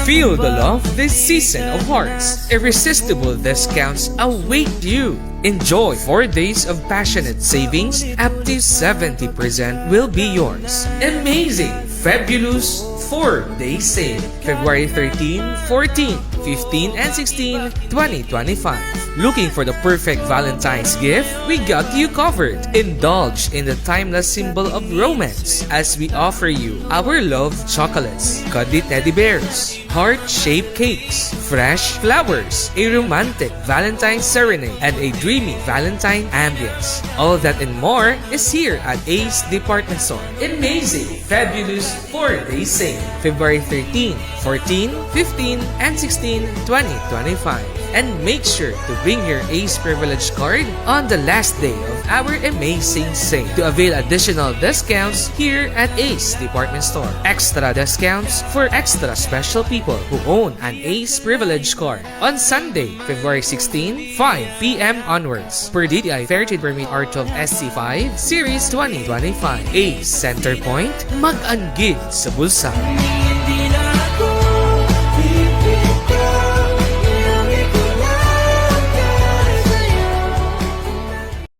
Feel the love this season of hearts. Irresistible discounts await you. Enjoy 4 days of passionate savings. Up to 70% will be yours. Amazing, fabulous 4-day sale. February 13, 14, 15, and 16, 2025. Looking for the perfect Valentine's gift? We got you covered. Indulge in the timeless symbol of romance as we offer you our love chocolates, cuddly teddy bears, heart-shaped cakes, fresh flowers, a romantic Valentine's serenade, and a dreamy Valentine ambience. All that and more is here at Ace Department Store. Amazing, fabulous 4-day sale. February 13, 14, 15, and 16, 2025. And make sure to bring your Ace Privilege card on the last day of our amazing sale to avail additional discounts here at Ace Department Store. Extra discounts for extra special people who own an Ace Privilege card on Sunday, February 16, 5 p.m. onwards. Per DTI Fair Trade Permit R12 SC5 Series 2025. Ace Center Point, mag-anggid sa bulsa.